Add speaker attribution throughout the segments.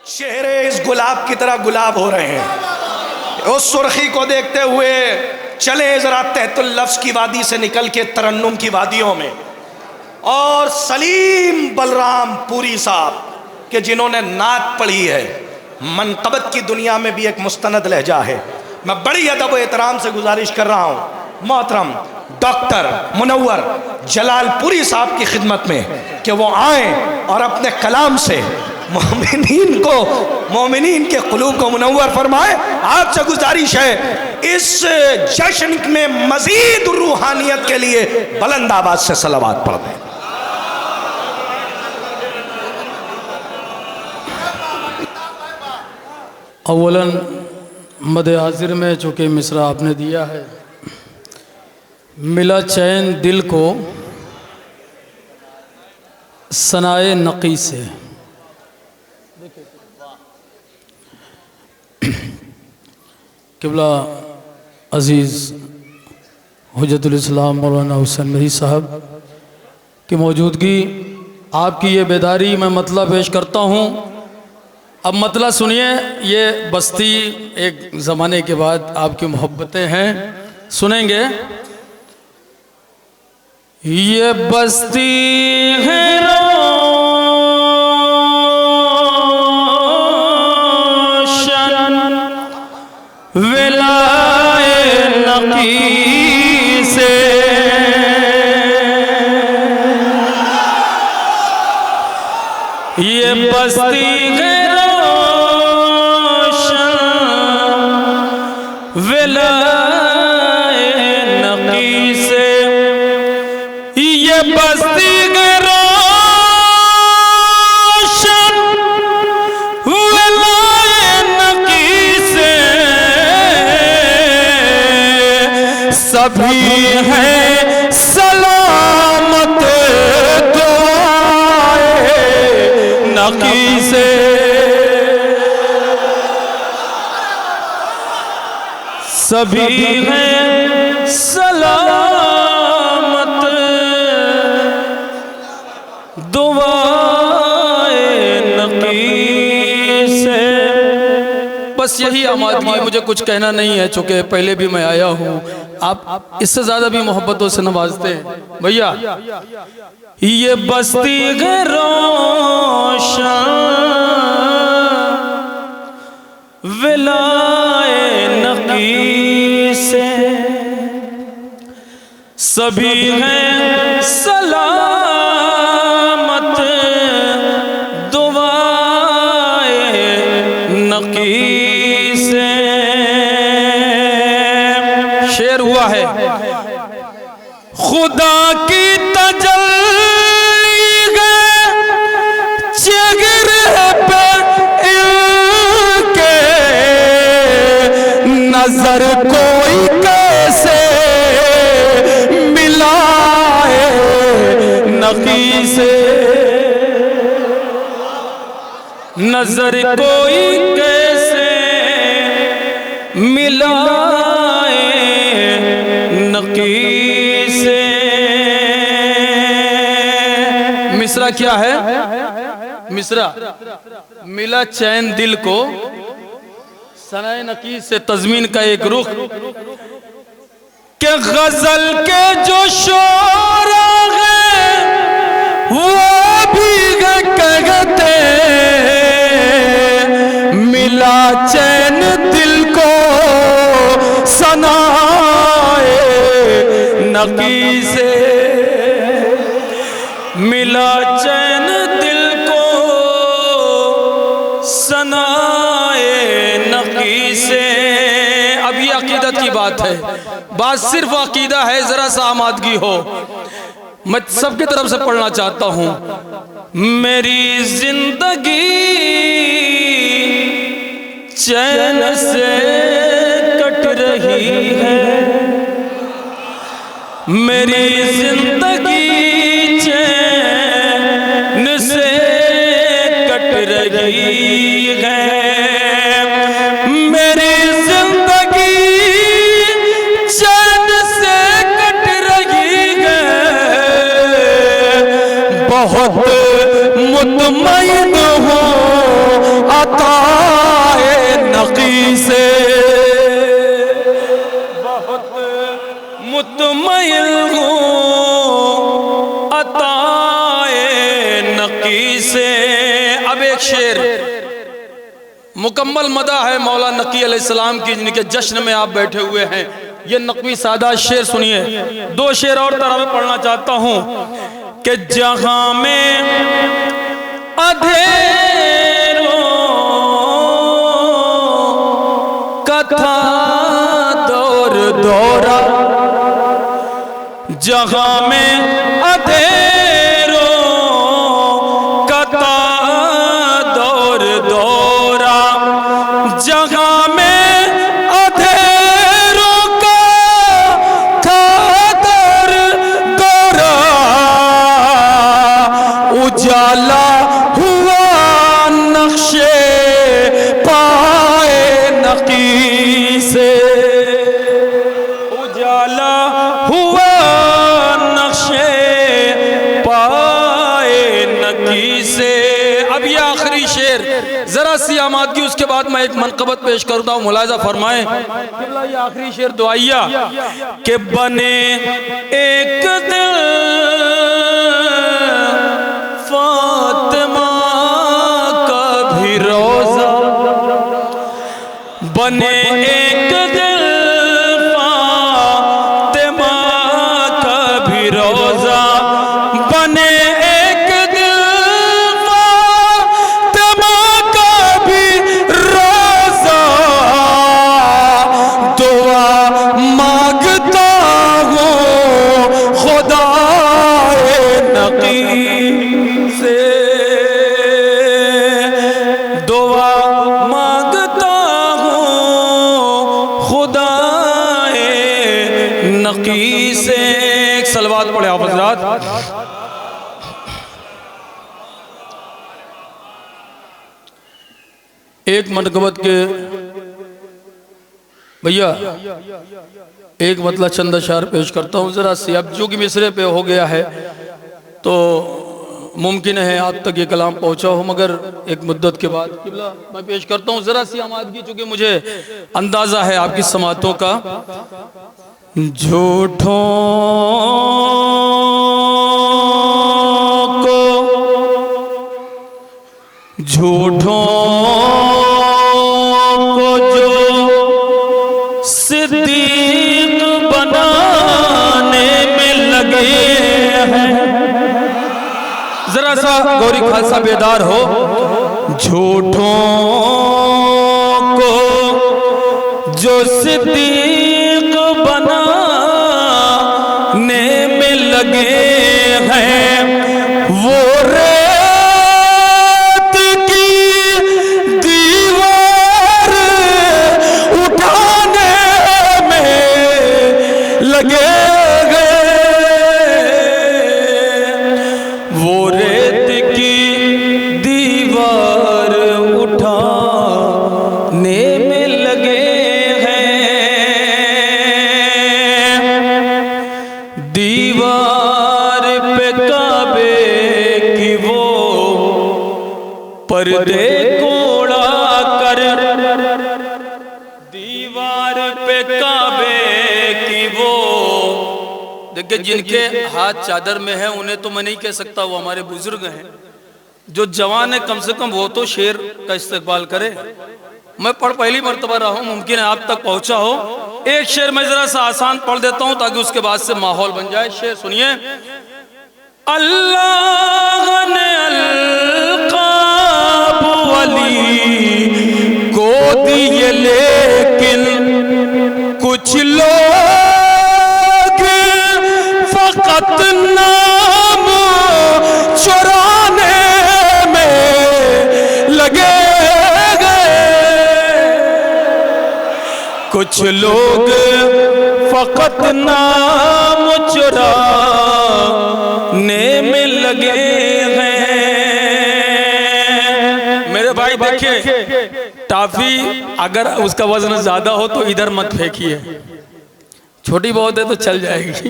Speaker 1: चेहरे इस गुलाब की तरह गुलाब हो रहे हैं। उस सुर्खी को देखते हुए चले जरा तहतुल लफ्ज की वादी से निकल के तरन्नुम की वादियों में, और सलीम बलराम पुरी साहब के जिन्होंने नात पढ़ी है, मनकबत की दुनिया में भी एक मुस्तनद लहजा है। मैं बड़ी अदब व एहतराम से गुजारिश कर रहा हूँ मोहतरम डॉक्टर मुनव्वर जलालपुरी साहब की खिदमत में कि वो आए और अपने कलाम से मोमिनीन के क़ुलूब को मुनव्वर फरमाए। आपसे गुजारिश है इस जश्न में मजीद रूहानियत के लिए बुलंद आवाज से सलावत पढ़ दें।
Speaker 2: अव्वलन मद हाजिर में चूँकि मिसरा आपने दिया है, मिला चैन दिल को सनाए नकी से। क़िबला अज़ीज़ हुज्जतुल इस्लाम मौलाना हुसैन मही साहब की मौजूदगी, आपकी ये बेदारी मैं मतला पेश करता हूँ। अब मतला सुनिए, ये बस्ती एक ज़माने के बाद आपकी मोहब्बतें हैं, सुनेंगे। ये बस्ती है विलाए नकी से, ये बस्ती है रोशन विलाए नकी से, ये बस्ती है रोशन विलाए नकी से, सभी हैं सलामत दुआए नकी से, सभी हैं सलामत दुआए नकी से। बस यही आमादगी है, मुझे कुछ कहना नहीं है, चूँकि पहले भी मैं आया हूँ। आप इससे ज़्यादा भी मोहब्बतों से नवाजते हैं भैया। ये बस्ती है रोशन विलाए नकी से, सभी हैं सलामत दुआए नकी से। शेर हुआ है, खुदा की तजल्ली है चेहरे पे इनके, नजर कोई कैसे मिलाए नकी से, नजर कोई कैसे मिलाए नकी से। मिसरा क्या है? मिसरा मिला चैन दिल को सनाए नकी से, तज़मीन का एक रुख के गजल के जो शोरा है वो भी कहते, मिला चैन दिल को सनाए नकी से, मिला चैन दिल को सनाए नकी से। अब ये अकीदत की बात है, बात सिर्फ अकीदा है, जरा सा आमादगी हो। मैं सबकी तरफ से पढ़ना चाहता हूँ। मेरी जिंदगी चैन से कट रही है, मेरी जिंदगी चैन से कट रही है, मेरी जिंदगी चैन से कट रही है, बहुत मुतमईन हूँ अता मुकम्मल मदा है मौला नकी अलैहिस्सलाम की, जिनके जश्न में आप बैठे हुए हैं। ये नकवी सादा शेर सुनिए। दो शेर और तरह में पढ़ना चाहता हूं कि जहां में अंधेरों कथा दौर दौरा, जहां में अंधेरों कथा दौर दौरा, जहां में अंधेरों का था दौर दौरा, उजाला हुआ नक्शे पाए नकी से, उजाला हुआ नक्शे पाए नकी से। अब ये आखिरी शेर जरा सी आमादगी, उसके बाद मैं एक मनकबत पेश करता हूँ, मुलाजा फरमाएं। ये आखिरी शेर दुआइया के बने एक दिल फातिमा का भी रोजा, बने एक दिल फातिमा का भी रोजा, बने एक दिल फातिमा का भी रोजा, दुआ मांगता हूँ खुदा नकी से, दुआ मांगता हूँ खुदा नकी से। एक सलवात पढ़े आप हज़रात। एक मनकबत के भैया एक मतलब चंद अशार पेश करता हूँ जरा सी। अब जो कि मिसरे पे हो गया है तो मुमकिन है आप तक ये कलाम पहुंचा हो, मगर एक मुद्दत के बाद मैं पेश करता हूँ जरा सी आमादगी, चूंकि मुझे अंदाजा है आपकी समातों का। झूठों को झूठों को जो सिद्दीक बनाने में लगे हैं, जरा सा गौरी खालसा बेदार हो। झूठों को जो सिद्दीक बनाने में लगे हैं, वो रेत की दीवार उठाने में लगे पर्दे कोड़ा कर, दीवार पे काबे की वो। देखिए जिनके हाथ चादर में है उन्हें तो मैं नहीं कह सकता, वो हमारे बुजुर्ग हैं। जो जवान है कम से कम वो तो शेर का इस्तेकबाल करे। मैं पहली मर्तबा रहा हूँ, मुमकिन है आप तक पहुंचा हो। एक शेर मैं जरा सा आसान पढ़ देता हूँ ताकि उसके बाद से माहौल बन जाए। शेर सुनिए। अल्लाह ने वली को दिए लेकिन कुछ लोग फकत नाम चुराने में लगे गए। कुछ लोग फकत नाम चुराने में लगे हैं। मेरे भाई देखिए, टाफी अगर उसका वजन ज्यादा हो तो इधर मत फेंकिए, छोटी बहुत है तो चल जाएगी।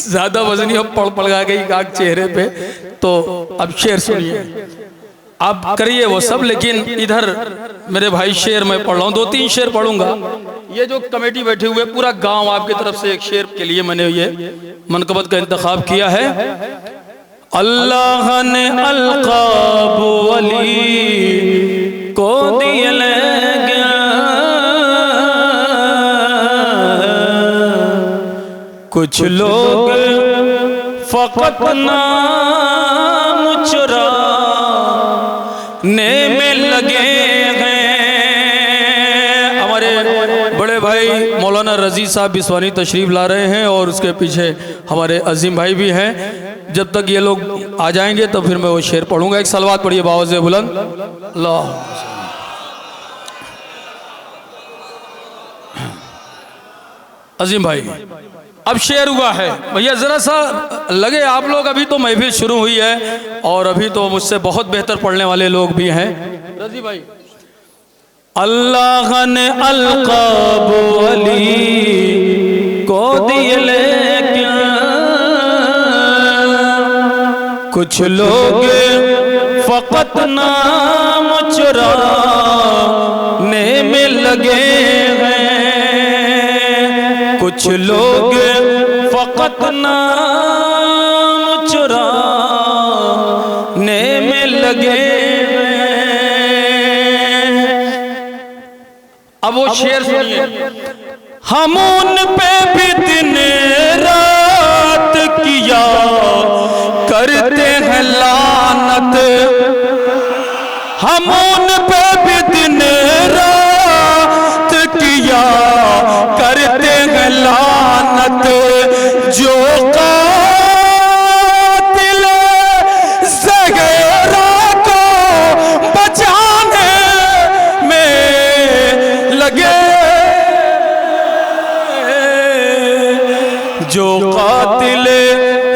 Speaker 2: ज्यादा वजनी हो पड़ पड़ गई आग चेहरे पे। तो अब शेर सुनिए, आप करिए वो सब, लेकिन इधर मेरे भाई शेर मैं पढ़ रहा हूँ, 2-3 शेर पढ़ूंगा। ये जो कमेटी बैठे हुए पूरा गांव आपकी तरफ से एक शेर के लिए मैंने ये मनकबत का इंतखाब किया है। अल्लाह ने अलकाब वली कुछ लोग फकत नाम चुराने में लगे हैं। हमारे बड़े भाई मौलाना रज़ी साहब बिस्वानी तशरीफ़ ला रहे हैं और उसके पीछे हमारे अजीम भाई भी हैं। जब तक ये लोग आ जाएंगे तो फिर मैं वो शेर पढ़ूंगा। एक सलवात पढ़िए बावज़े बुलंद। अल्लाह अजीम भाई, अब शेर हुआ है भैया, ज़रा सा लगे आप लोग। अभी तो महफिल शुरू हुई है और अभी तो मुझसे बहुत बेहतर पढ़ने वाले लोग भी हैं। रज़ी भाई, अल्लाह ने अलक़ाब अली को दिए लेकिन कुछ लोग फ़क़त नाम चुराने में लगे हैं। कुछ लोग फ़क़त नाम चुराने में लगे हैं। अब वो शेर सुनिए। हम उन पे भी दिन रात किया करते हैं लानत। हम उन पे भी दिन रात किया करते हैं लानत। जो कातिल ज़ग़रा को बचाने में लगे, जो कातिल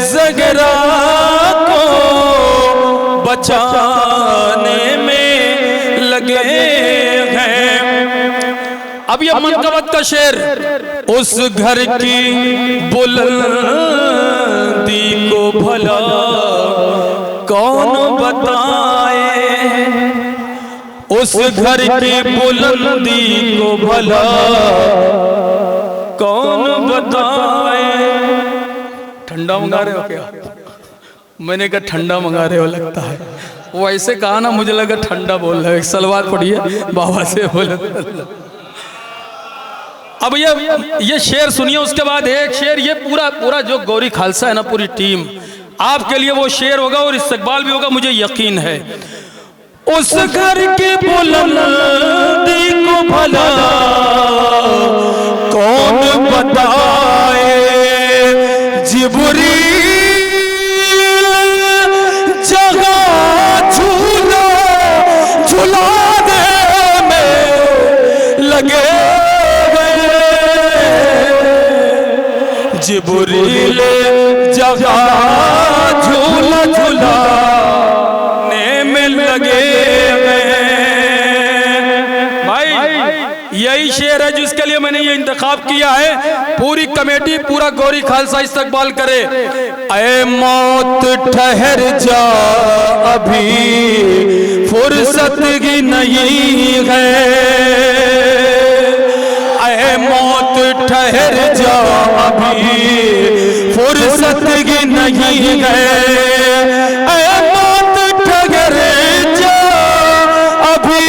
Speaker 2: ज़ग़रा को बचाने में लगे हैं। अब ये मनक़बत का शेर। उस घर की बुलंदी को भला कौन बताए, उस घर की बुलंदी को भला कौन बताए। ठंडा मंगा रहे हो क्या? मैंने कहा ठंडा मंगा रहे हो लगता है। वो ऐसे कहा ना, मुझे लगा ठंडा बोल रहे हो। एक सलवात पढ़िए बाबा से बोले। अब ये शेर सुनिए, उसके बाद एक शेर। ये पूरा जो गौरी खालसा है ना, पूरी टीम आपके लिए वो शेर होगा और इस्तकबाल भी होगा, मुझे यकीन है। उस घर की बुलंदी को भला कौन बताए, जिब्रील जगह झूला झुलाने में लगे। जिब्रील जगह झूला झुलाने में लगे। भाई यही शेर है जिसके लिए मैंने ये इंतखाब किया है। पूरी कमेटी, पूरा गौरी खालसा इस्तकबाल करे। ऐ मौत ठहर जा अभी फुर्सत की नहीं है, ऐ मौत ठहर जा अभी फुर्सत की नहीं है, ऐ मौत ठहर जा अभी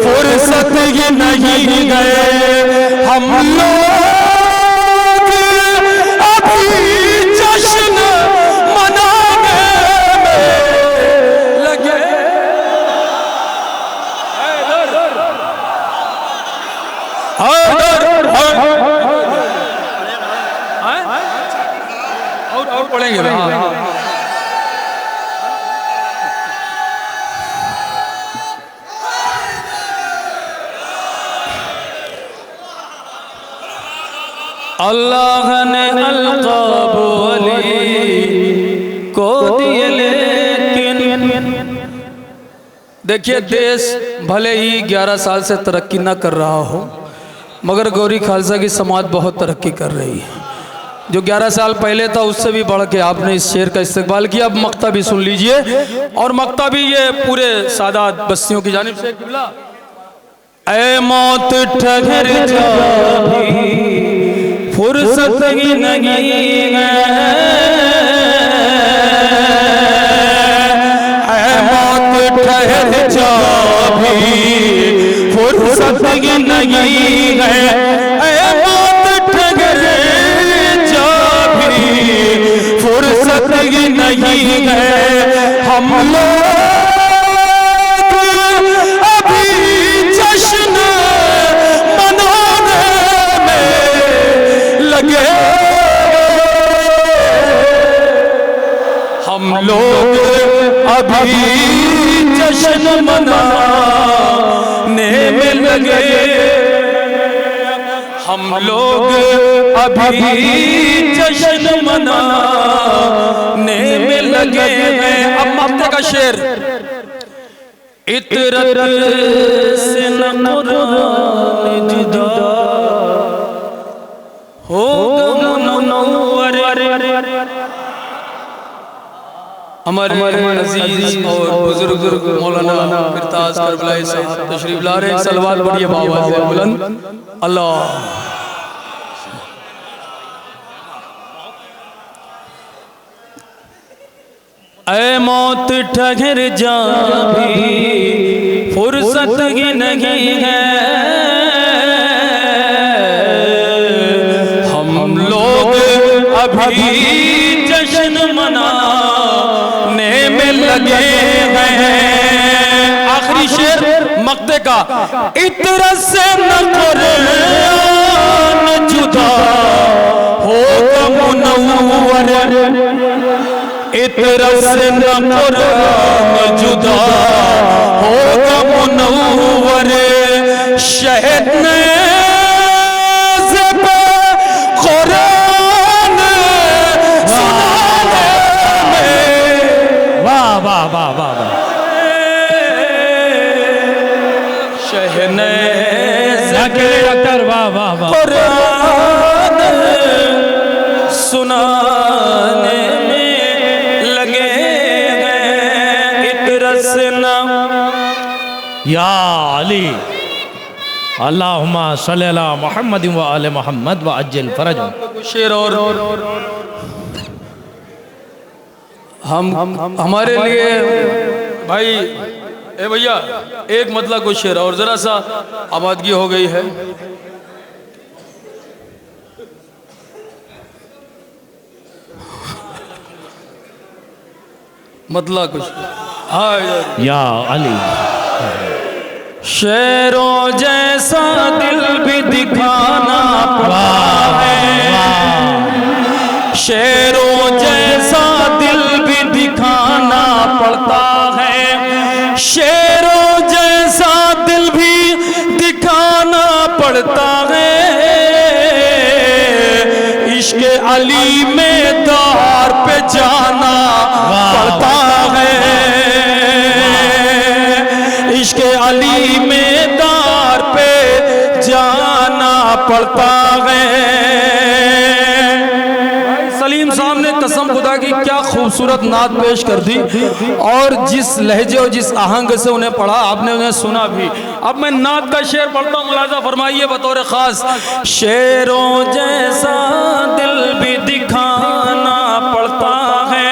Speaker 2: फुर्सत की नहीं है। हम लोग अभी जश्न मनाने में लगे। और पढ़ेंगे। अल्लाह ने अलक़ाब अली को दिए लेकिन। देखिए, देश भले ही 11 साल से तरक्की ना कर रहा हो, मगर गौरी खालसा की समाज बहुत तरक्की कर रही है। जो 11 साल पहले था उससे भी बढ़ के आपने इस शेर का इस्तकबाल किया। अब मक्ता भी सुन लीजिए, और मक्ता भी ये पूरे सादात बस्तियों की जानिब से। ऐ मौत ठहर जा फुर्सत ही नहीं है, ऐ मौत ठहर जा फुर्सत ही नहीं है, ऐ मौत ठहर जा फुर्सत ही नहीं है, हम लोग अभी जश्न मनाने में लगे, हम लोग अभी जश्न मनाने में लगे, हम लोग अभी जश्न मनाने में लगे हैं। अब मक्ते का शेर, इतरत से न कुरान जुदा होगा मुनव्वर, हमारे अजीज और बुजुर्ग मौलाना फिरताज करबलाई साहब तशरीफ ला रहे हैं। सलवात पढ़िए बाबा से बुलंद अल्लाह। ऐ मौत ठहर जा भी फुर्सत ही नहीं है, हम लोग अभी जश्न मनाने में लगे हैं। आखिरी शेर मक्ते का, इतरा से न कुरान जुदा होगा मुनव्वर, इतरा से न कुरान जुदा होगा मुनव्वर, शहद ने कुरान सुनाने में, वाह वाह वाह वाह, शहद डॉक्टर वाह वाह वाह, कुरान सुनाने में लगे हैं। इतरा से न या अली अल्लाहुम्मा सल्ली अला मुहम्मद व आले मुहम्मद व अज्जल फरज। शेर और हम हमारे लिए भाई, ए भैया एक मतलब कुछ शेर और जरा सा आबादगी हो गई है। मतलब कुछ या अली, शेरों जैसा दिल भी दिखाना पड़ता है, शेरों जैसा दिल भी दिखाना पड़ता है, शेरों जैसा दिल भी दिखाना पड़ता है, इश्क अली में दार पे जाना पड़ता है, इश्क अली में दार पे जाना पड़ता है। सलीम साहब ने कसम खुदा की क्या खूबसूरत नात पेश कर दी, और जिस लहजे और जिस आहंग से उन्हें पढ़ा आपने उन्हें सुना भी। अब मैं नात का शेर पढ़ता हूँ, मुलाजा फरमाइए बतौर खास। शेरों जैसा दिल भी दिखाना पड़ता है,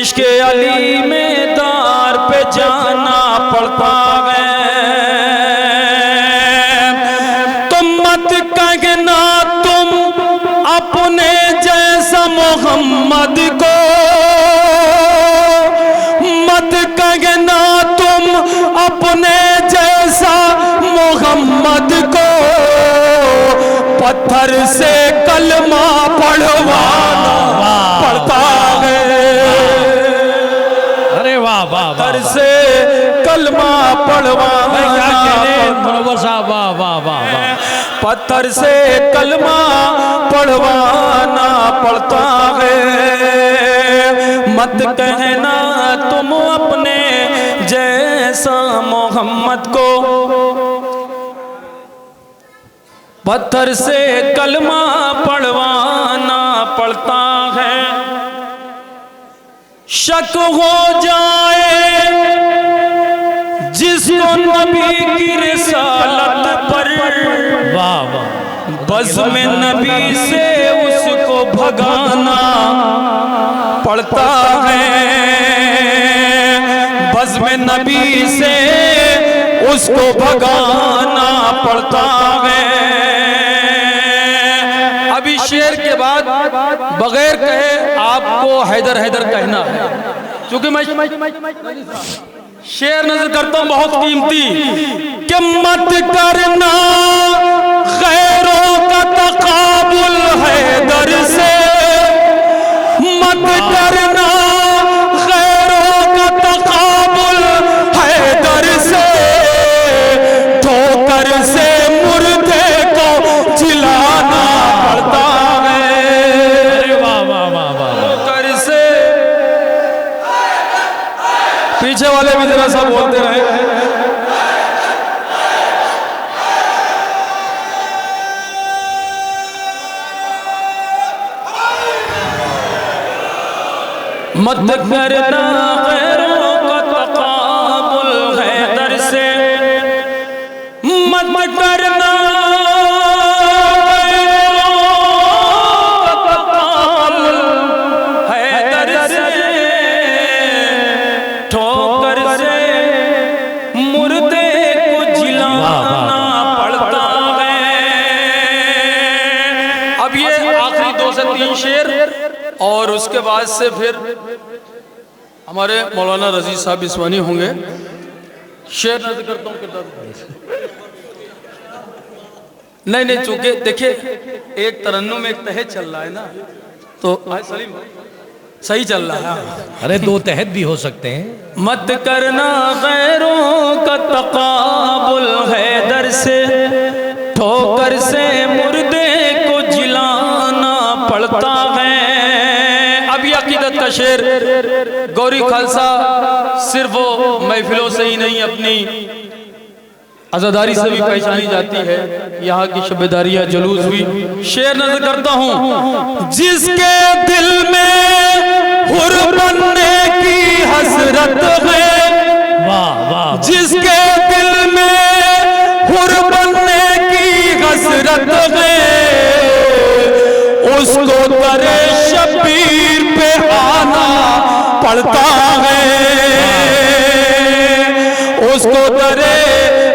Speaker 2: इश्क अली में दार पे जाना पड़ता है, तुम मत कहना तुम अपने जैसा मोहम्मद को, मत कहना तुम अपने जैसा मोहम्मद को, पत्थर से कलमा पढ़वाना पड़ता है, अरे वाह वाह, पत्थर से कलमा पढ़वाना, वाह वाह वाह, पत्थर से कलमा पढ़वाना पड़ता है, मत कहना तुम अपने जैसा मोहम्मद को, पत्थर से कलमा पढ़वाना पड़ता है, शक हो जाए जिसको नबी की रिसालत पर, वाह वाह, बज़्म नबी से उसको भगाना पड़ता है, बज़्म नबी से उसको भगाना पड़ता है। अभी शेर के बाद बगैर कहे आपको हैदर हैदर कहना है, क्योंकि मैं शेर नजर करता हूं बहुत कीमती कि मत करना गैरों का तकाबुल हैदर से, मत करना गैरों का तकाबुल हैदर से, ठोकर से मुर्दे को जिलाना पड़ता है। वाह वाह वाह वाह, ठोकर से। पीछे वाले भी जरा सा बोलते रहे। मत करना गैरों का तकाबुल हैदर से, मत करना गैरों का तकाबुल हैदर से, ठोकर से मुर्दे को जिलाना पड़ता है। अब ये आखिरी 2 से 3 शेर और उसके बाद से फिर हमारे मौलाना रजीज साहब इस्वानी होंगे। शेर नजर करता हूँ नहीं, चूंकि देखिए एक तरन्नुम में एक तहत चल रहा है ना, तो सलीम सही चल रहा है।
Speaker 3: अरे 2 तहत भी हो सकते हैं।
Speaker 2: मत करना गैरों का तकाबुल हैदर से, ठोकर से मुर्दे को जिलाना पड़ता है। अब ये अकीदत का शेर गौरी खालसा सिर्फ वो महफिलों से ही नहीं अपनी आजादारी से भी पहचानी जाती है, यहाँ की शबेदारियाँ जुलूस भी। शेर नजर करता हूँ, जिसके दिल में हुर बनने की हसरत है,
Speaker 3: वाह वाह,
Speaker 2: जिसके दिल में हुर बनने की हसरत है, उसको दरे शबीर पे आना पड़ता है, उसको दरे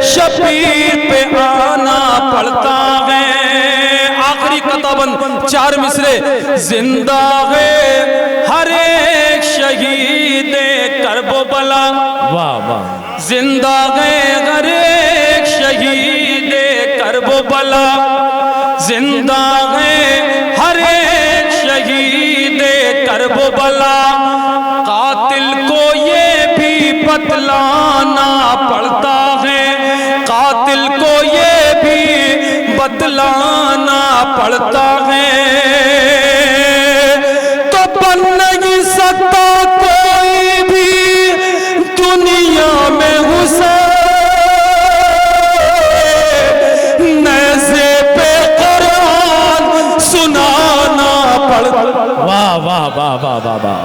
Speaker 2: शबीर पे आना पड़ता है। आखिरी कताबन 4 मिसरे, जिंदा है हर एक शहीद करबला,
Speaker 3: वाह वाह,
Speaker 2: जिंदा है हर एक शहीद करबला, जिंदा है हर एक शहीद करबला। कातिल को ये भी बतलाना पड़ता है, कातिल को ये भी बतलाना पड़ता है। तो बन नहीं सकता कोई भी दुनिया में हुसैन, नज़े पे कुरान सुनाना पड़ता।
Speaker 3: वाह वाह वाह वाह वाह वाह।